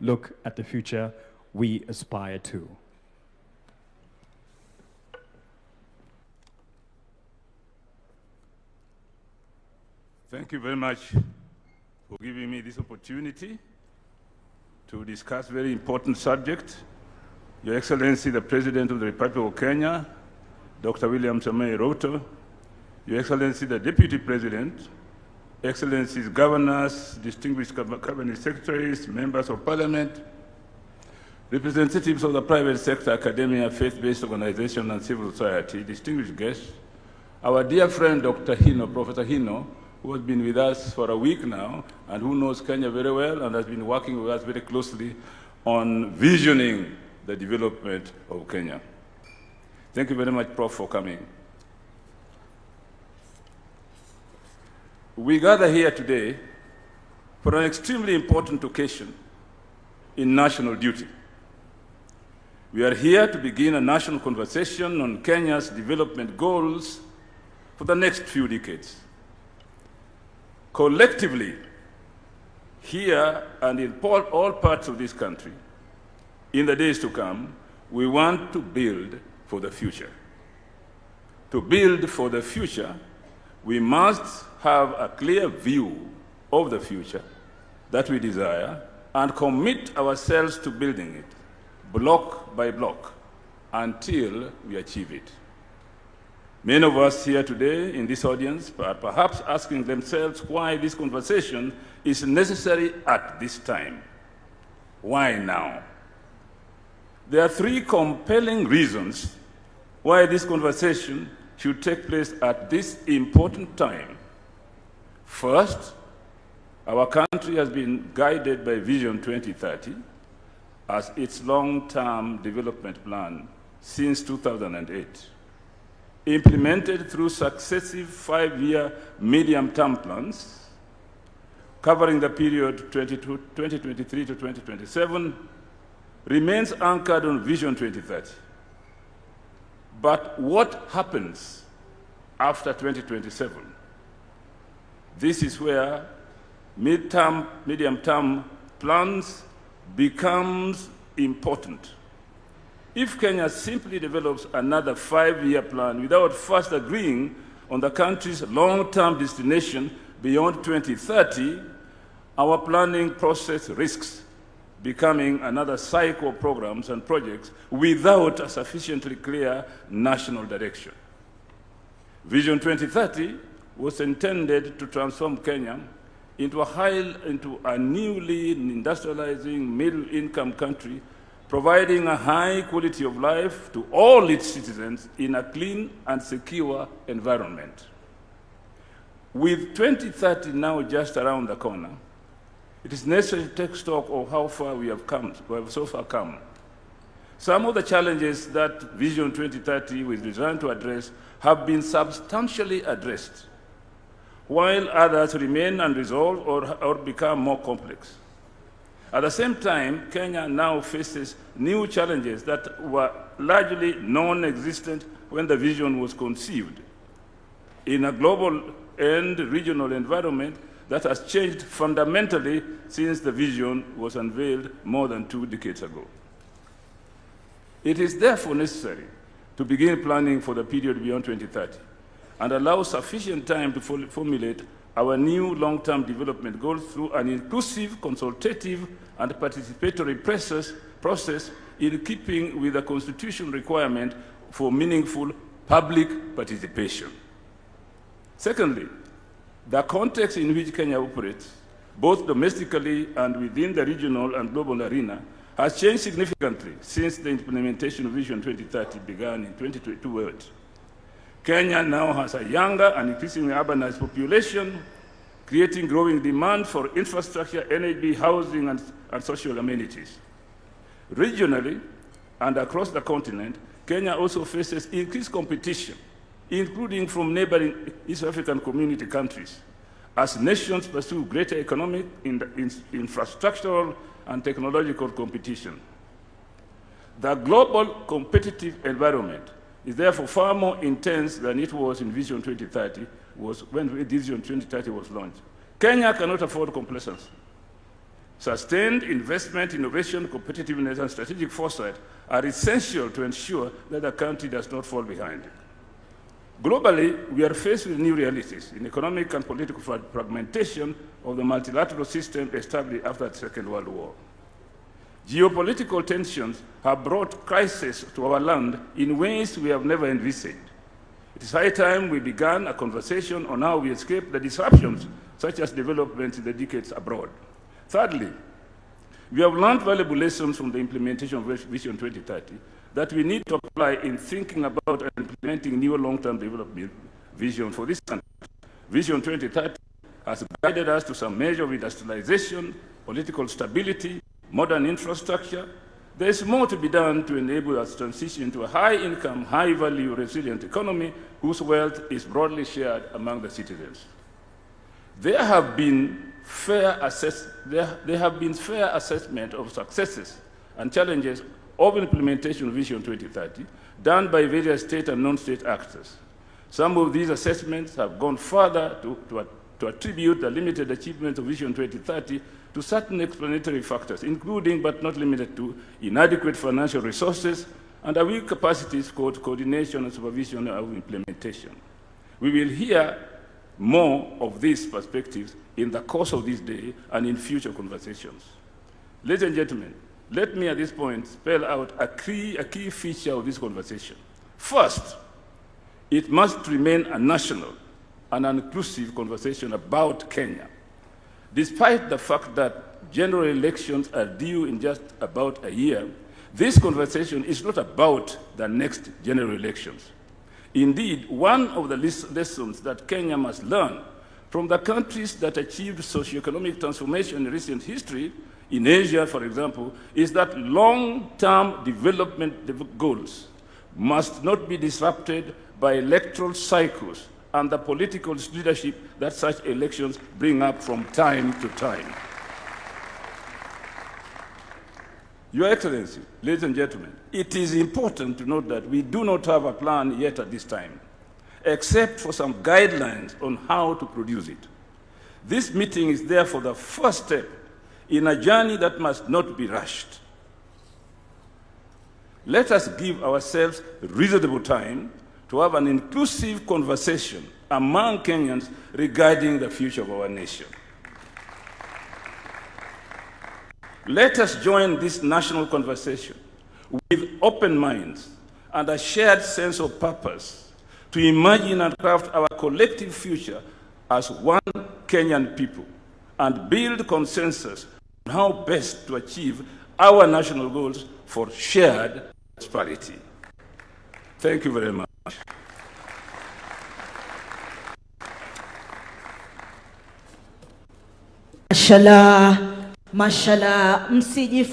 look at the future we aspire to. Thank you very much for giving me this opportunity to discuss a very important subject. Your Excellency, the President of the Republic of Kenya, Dr. William Samoei Ruto, Your Excellency, the Deputy President, Excellencies, Governors, distinguished Cabinet Secretaries, Members of Parliament, representatives of the private sector, academia, faith-based organizations, and civil society, distinguished guests, our dear friend, Dr. Hino, Professor Hino, who has been with us for a week now and who knows Kenya very well and has been working with us very closely on visioning the development of Kenya. Thank you very much, Prof, for coming. We gather here today for an extremely important occasion in national duty. We are here to begin a national conversation on Kenya's development goals for the next few decades. Collectively, here and in all parts of this country, in the days to come, we want to build for the future. To build for the future, we must have a clear view of the future that we desire and commit ourselves to building it, block by block, until we achieve it. Many of us here today in this audience are perhaps asking themselves why this conversation is necessary at this time. Why now? There are three compelling reasons why this conversation should take place at this important time. First, our country has been guided by Vision 2030 as its long-term development plan since 2008. Implemented through successive 5-year medium-term plans covering the period 2023 to 2027, remains anchored on Vision 2030. But what happens after 2027? This is where medium-term plans becomes important. If Kenya simply develops another 5-year plan without first agreeing on the country's long-term destination beyond 2030, our planning process risks becoming another cycle of programs and projects without a sufficiently clear national direction. Vision 2030 was intended to transform Kenya into a newly industrializing middle-income country, providing a high quality of life to all its citizens in a clean and secure environment. With 2030 now just around the corner, it is necessary to take stock of how far we have so far come. Some of the challenges that Vision 2030 was designed to address have been substantially addressed, while others remain unresolved or become more complex. At the same time, Kenya now faces new challenges that were largely non-existent when the vision was conceived. In a global and regional environment that has changed fundamentally since the vision was unveiled more than 2 decades ago. It is therefore necessary to begin planning for the period beyond 2030 and allow sufficient time to formulate our new long-term development goals through an inclusive, consultative, and participatory process in keeping with the Constitution requirement for meaningful public participation. Secondly, the context in which Kenya operates, both domestically and within the regional and global arena, has changed significantly since the implementation of Vision 2030 began in 2022. Kenya now has a younger and increasingly urbanized population, creating growing demand for infrastructure, energy, housing, and social amenities. Regionally and across the continent, Kenya also faces increased competition, including from neighboring East African community countries, as nations pursue greater economic, infrastructural, and technological competition. The global competitive environment is therefore far more intense than it was in Vision 2030, when Vision 2030 was launched. Kenya cannot afford complacency. Sustained investment, innovation, competitiveness, and strategic foresight are essential to ensure that the country does not fall behind. Globally, we are faced with new realities in economic and political fragmentation of the multilateral system established after the Second World War. Geopolitical tensions have brought crisis to our land in ways we have never envisaged. It is high time we began a conversation on how we escape the disruptions such as developments in the decades abroad. Thirdly, we have learned valuable lessons from the implementation of Vision 2030 that we need to apply in thinking about and implementing new long-term development vision for this country. Vision 2030 has guided us to some measure of industrialization, political stability, modern infrastructure. There is more to be done to enable us to transition into a high-income, high-value, resilient economy whose wealth is broadly shared among the citizens. There have been fair assessment of successes and challenges of implementation of Vision 2030 done by various state and non-state actors. Some of these assessments have gone further to attribute the limited achievement of Vision 2030 to certain explanatory factors, including but not limited to inadequate financial resources and a weak capacities for coordination and supervision of implementation. We will hear more of these perspectives in the course of this day and in future conversations. Ladies and gentlemen, let me at this point spell out a key feature of this conversation. First, it must remain a national and an inclusive conversation about Kenya. Despite the fact that general elections are due in just about a year, this conversation is not about the next general elections. Indeed, one of the lessons that Kenya must learn from the countries that achieved socioeconomic transformation in recent history, in Asia, for example, is that long-term development goals must not be disrupted by electoral cycles and the political leadership that such elections bring up from time to time. Your Excellency, ladies and gentlemen, it is important to note that we do not have a plan yet at this time, except for some guidelines on how to produce it. This meeting is therefore the first step in a journey that must not be rushed. Let us give ourselves reasonable time to have an inclusive conversation among Kenyans regarding the future of our nation. Let us join this national conversation with open minds and a shared sense of purpose to imagine and craft our collective future as one Kenyan people and build consensus on how best to achieve our national goals for shared prosperity. Thank you very much. Mashallah, mashallah, msijifanye